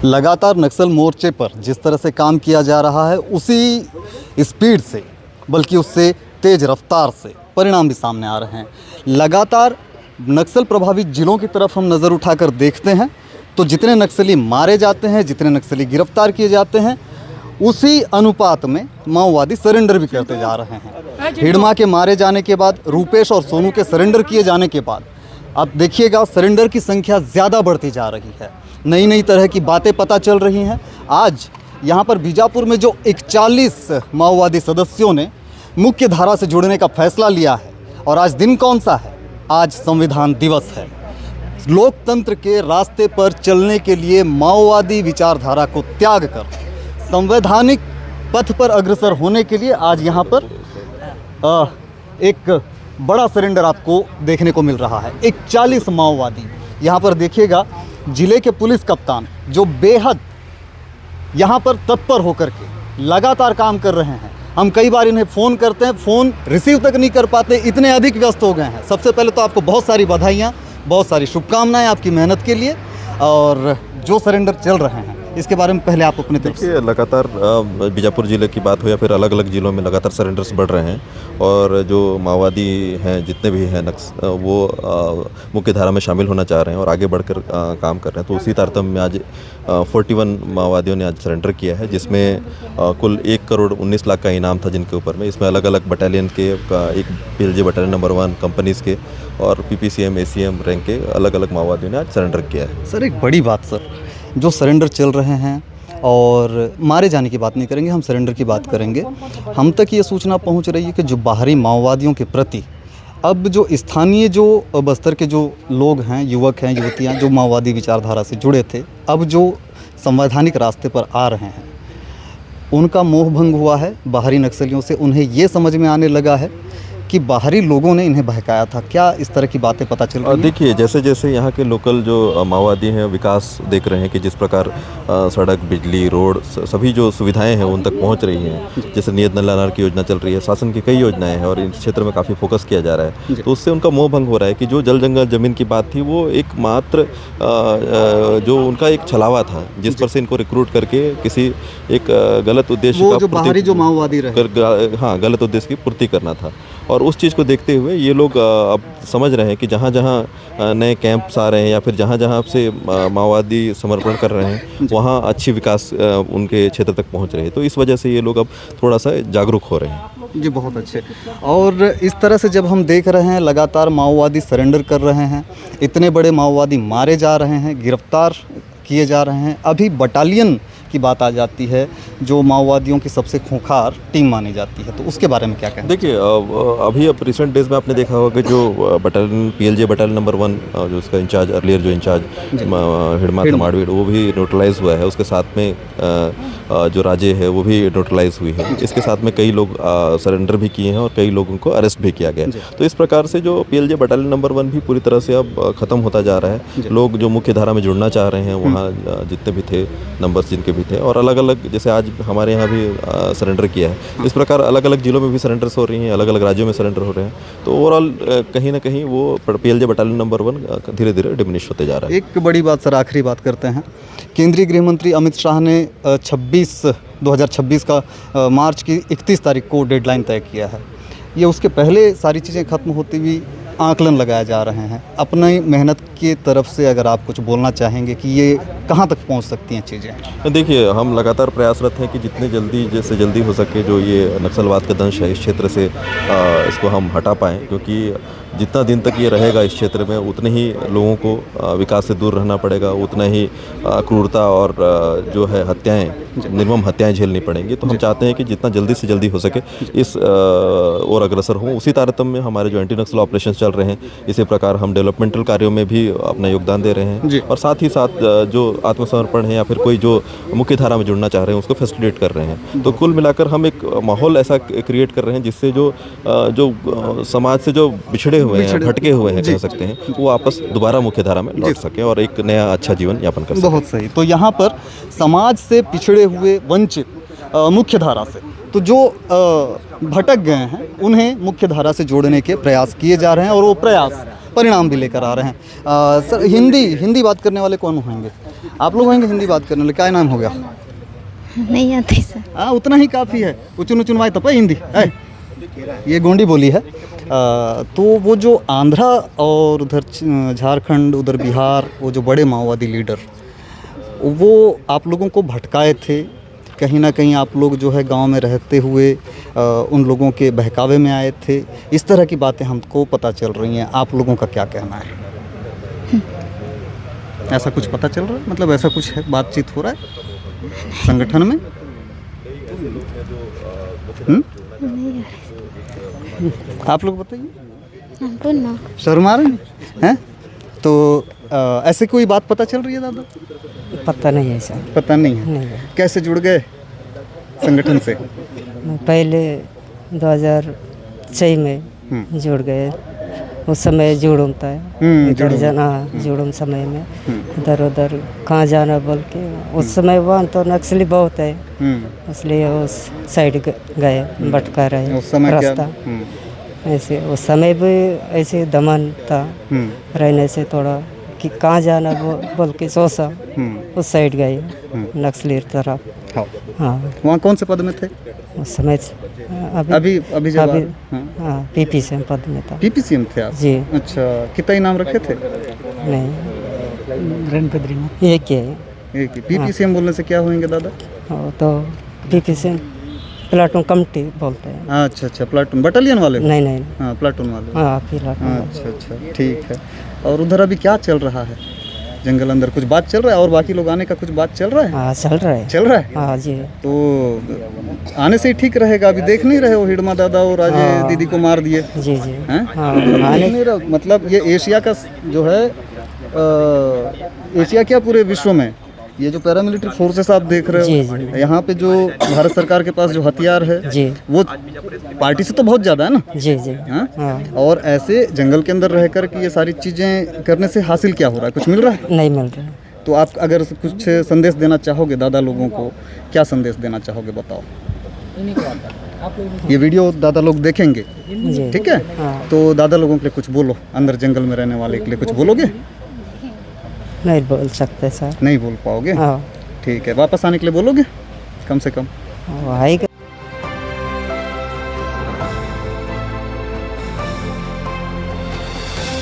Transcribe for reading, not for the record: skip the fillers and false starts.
लगातार नक्सल मोर्चे पर जिस तरह से काम किया जा रहा है उसी स्पीड से, बल्कि उससे तेज़ रफ्तार से परिणाम भी सामने आ रहे हैं। लगातार नक्सल प्रभावित ज़िलों की तरफ हम नज़र उठाकर देखते हैं तो जितने नक्सली मारे जाते हैं, जितने नक्सली गिरफ्तार किए जाते हैं, उसी अनुपात में माओवादी सरेंडर भी करते जा रहे हैं। हिड़मा के मारे जाने के बाद, रूपेश और सोनू के सरेंडर किए जाने के बाद आप देखिएगा सरेंडर की संख्या ज़्यादा बढ़ती जा रही है। नई नई तरह की बातें पता चल रही हैं। आज यहाँ पर बीजापुर में जो 41 माओवादी सदस्यों ने मुख्य धारा से जुड़ने का फैसला लिया है, और आज दिन कौन सा है? आज संविधान दिवस है। लोकतंत्र के रास्ते पर चलने के लिए माओवादी विचारधारा को त्याग कर संवैधानिक पथ पर अग्रसर होने के लिए आज यहाँ पर एक बड़ा सरेंडर आपको देखने को मिल रहा है। 41 माओवादी यहाँ पर देखिएगा। जिले के पुलिस कप्तान जो बेहद यहाँ पर तत्पर होकर के लगातार काम कर रहे हैं। हम कई बार इन्हें फ़ोन करते हैं, फ़ोन रिसीव तक नहीं कर पाते, इतने अधिक व्यस्त हो गए हैं। सबसे पहले तो आपको बहुत सारी बधाइयाँ, बहुत सारी शुभकामनाएं आपकी मेहनत के लिए। और जो सरेंडर चल रहे हैं इसके बारे में पहले आप अपने तरफ से। लगातार बीजापुर ज़िले की बात हो या फिर अलग अलग ज़िलों में लगातार सरेंडर्स बढ़ रहे हैं, और जो माओवादी हैं जितने भी हैं वो मुख्य धारा में शामिल होना चाह रहे हैं और आगे बढ़कर काम कर रहे हैं। तो उसी तारतम्य में आज 41 माओवादियों ने आज सरेंडर किया है, जिसमें कुल 1,19,00,000 का इनाम था जिनके ऊपर में। इसमें अलग अलग बटालियन के, एक PLJ बटालियन नंबर 1 कंपनीज़ के और PPCM ACM रैंक के अलग अलग माओवादियों ने आज सरेंडर किया है। सर एक बड़ी बात सर, जो सरेंडर चल रहे हैं, और मारे जाने की बात नहीं करेंगे, हम सरेंडर की बात करेंगे। हम तक ये सूचना पहुंच रही है कि जो बाहरी माओवादियों के प्रति अब जो स्थानीय जो बस्तर के जो लोग हैं, युवक हैं, युवतियां जो माओवादी विचारधारा से जुड़े थे, अब जो संवैधानिक रास्ते पर आ रहे हैं, उनका मोह भंग हुआ है बाहरी नक्सलियों से। उन्हें ये समझ में आने लगा है कि बाहरी लोगों ने इन्हें बहकाया था। क्या इस तरह की बातें पता चल रही हैं? देखिए, जैसे जैसे यहाँ के लोकल जो माओवादी हैं विकास देख रहे हैं कि जिस प्रकार सड़क, बिजली, रोड, सभी जो सुविधाएं हैं उन तक पहुँच रही हैं। जैसे नियत नल की योजना चल रही है, शासन की कई योजनाएं हैं और इस क्षेत्र में काफ़ी फोकस किया जा रहा है। तो उससे उनका मोह भंग हो रहा है कि जो जल जंगल ज़मीन की बात थी वो एकमात्र जो उनका एक छलावा था, जिस पर से इनको रिक्रूट करके किसी एक गलत उद्देश्य का, जो बाहरी जो माओवादी रहे, हाँ, गलत उद्देश्य की पूर्ति करना था। और उस चीज़ को देखते हुए ये लोग अब समझ रहे हैं कि जहाँ जहाँ नए कैंप्स आ रहे हैं या फिर जहाँ जहाँ से माओवादी समर्पण कर रहे हैं वहाँ अच्छी विकास उनके क्षेत्र तक पहुँच रहे हैं। तो इस वजह से ये लोग अब थोड़ा सा जागरूक हो रहे हैं। जी बहुत अच्छे। और इस तरह से जब हम देख रहे हैं लगातार माओवादी सरेंडर कर रहे हैं, इतने बड़े माओवादी मारे जा रहे हैं, गिरफ्तार किए जा रहे हैं, अभी बटालियन की बात आ जाती है जो माओवादियों की सबसे खूंखार टीम मानी जाती है, तो उसके बारे में क्या कहें? देखिए, अभी अब रिसेंट डेज में आपने देखा होगा कि जो बटालियन PLJ बटालियन नंबर 1 जो उसका इंचार्ज अर्लियर जो इंचार्ज हिड़मा माड़वीड़, वो भी न्यूट्रलाइज हुआ है। उसके साथ में जो राजे है वो भी न्यूट्रलाइज हुई है। इसके साथ में कई लोग सरेंडर भी किए हैं और कई लोगों को अरेस्ट भी किया गया। तो इस प्रकार से जो PLJ बटालियन नंबर 1 भी पूरी तरह से अब ख़त्म होता जा रहा है। लोग जो मुख्य धारा में जुड़ना चाह रहे हैं वहाँ जितने भी थे नंबर्स जिनके भी थे, और अलग अलग जैसे आज हमारे यहाँ भी सरेंडर किया है, इस प्रकार अलग अलग जिलों में भी सरेंडर्स हो रही हैं, अलग अलग राज्यों में सरेंडर हो रहे हैं। तो ओवरऑल कहीं ना कहीं वो PLJ बटालियन नंबर 1 धीरे धीरे डिमिनिश होते जा रहा है। एक बड़ी बात सर, आखिरी बात करते हैं। केंद्रीय गृह मंत्री अमित शाह ने 2026 का मार्च की 31 तारीख को डेडलाइन तय किया है। ये उसके पहले सारी चीज़ें खत्म होती हुई आकलन लगाए जा रहे हैं। अपनी मेहनत की तरफ से अगर आप कुछ बोलना चाहेंगे कि ये कहाँ तक पहुँच सकती हैं चीज़ें? देखिए, हम लगातार प्रयासरत हैं कि जितने जल्दी हो सके जो ये नक्सलवाद का दंश है इस क्षेत्र से इसको हम हटा पाएँ, क्योंकि जितना दिन तक ये रहेगा इस क्षेत्र में उतने ही लोगों को विकास से दूर रहना पड़ेगा, उतना ही क्रूरता और जो है हत्याएं, निर्मम हत्याएं झेलनी पड़ेंगी। तो हम चाहते हैं कि जितना जल्दी से जल्दी हो सके इस और अग्रसर हों। उसी तारतम्य में हमारे जो एंटी नक्सल ऑपरेशन चल रहे हैं, इसी प्रकार हम डेवलपमेंटल कार्यों में भी अपना योगदान दे रहे हैं, और साथ ही साथ जो आत्मसमर्पण है या फिर कोई जो मुख्य धारा में जुड़ना चाह रहे हैं उसको फैसिलिटेट कर रहे हैं। तो कुल मिलाकर हम एक माहौल ऐसा क्रिएट कर रहे हैं जिससे जो समाज से जो बिछड़े हुए हैं, भटके हुए हैं कह सकते हैं, वो आपस दोबारा मुख्य धारा में लौट सकें और एक नया अच्छा जीवन यापन कर सकें। बहुत सही। तो यहाँ पर समाज से पिछड़े हुए, वंचित मुख्य धारा से, तो जो भटक गए हैं उन्हें मुख्य धारा से जोड़ने के प्रयास किए जा रहे हैं, और वो प्रयास परिणाम भी लेकर आ रहे हैं। सर हिंदी बात करने वाले कौन होंगे? आप लोग होंगे हिंदी बात करने वाले, क्या नाम हो गया? नहीं आती सर। हाँ, उतना ही काफ़ी है। उचुन वाई तप हिंदी है, ये गोंडी बोली है। तो वो जो आंध्रा और उधर झारखंड, उधर बिहार, वो जो बड़े माओवादी लीडर, वो आप लोगों को भटकाए थे। कहीं ना कहीं आप लोग जो है गांव में रहते हुए उन लोगों के बहकावे में आए थे। इस तरह की बातें हमको पता चल रही हैं। आप लोगों का क्या कहना है? ऐसा कुछ पता चल रहा है? मतलब ऐसा कुछ है, बातचीत हो रहा है संगठन में? आप लोग बताइए। हमको ना शर्मा रहे हैं? तो ऐसे कोई बात पता चल रही है दादा? पता नहीं है सर। पता नहीं है। नहीं है। कैसे जुड़ गए संगठन से? मैं पहले 2006 में जुड़ गए। उस समय जुड़ूम था, इधर जुड़ूम। जाना जुड़ूम समय में इधर उधर कहाँ जाना बोल के। उस समय वहाँ तो नक्सली बहुत है, इसलिए उस साइड गए, भटका रहे उस समय क्या? रास्ता। ऐसे उस समय भी ऐसे दमन था रहने से, थोड़ा कि कहाँ जाना बोल के सोचा, उस साइड गए नक्सली तरफ। हाँ। हाँ, वहाँ कौन से पद में थे उस समय अभी जब अभी हाँ। हाँ पीपी से पद में था। PPCM थे आप? जी। अच्छा, कितना इनाम रखे थे? नहीं, ये क्या है? एक ही। PPCM बोलने से क्या होंगे दादा? वो तो पीपी से प्लाटून कमिटी बोलते हैं। अच्छा अच्छा, प्लाटून बटालियन वाले? नहीं नहीं, हाँ, प्लाटून वाले। हाँ प्लाटून। अच्छा अच्छा, ठीक है। और उधर अभी क्या चल रहा है जंगल अंदर? कुछ बात चल रहा है? और बाकी लोग आने का कुछ बात चल रहा है? हाँ चल रहा है। चल रहा है? हाँ जी। तो आने से ही ठीक रहेगा। अभी देख नहीं रहे हो हिडमा दादा और राजे दीदी को मार दिए जी जी। हैं? हाँ देख नहीं रहे? मतलब ये एशिया का जो है, एशिया क्या पूरे विश्व में ये जो पैरामिलिट्री फोर्सेस आप देख रहे जी, हो, जी। यहाँ पे जो भारत सरकार के पास जो हथियार है जी वो पार्टी से तो बहुत ज़्यादा है ना? जी जी। हाँ? हाँ, और ऐसे जंगल के अंदर रह कर के ये सारी चीज़ें करने से हासिल क्या हो रहा है? कुछ मिल रहा है? नहीं मिल रहा है। तो आप अगर कुछ संदेश देना चाहोगे दादा लोगों को, क्या संदेश देना चाहोगे बताओ? ये वीडियो दादा लोग देखेंगे, जी। ठीक है? हाँ। तो दादा लोगों के लिए कुछ बोलो, अंदर जंगल में रहने वाले के लिए कुछ बोलोगे? नहीं बोल सकते सर। नहीं बोल पाओगे? हाँ, ठीक है, वापस आने के लिए बोलोगे कम से कम? वो आएगा।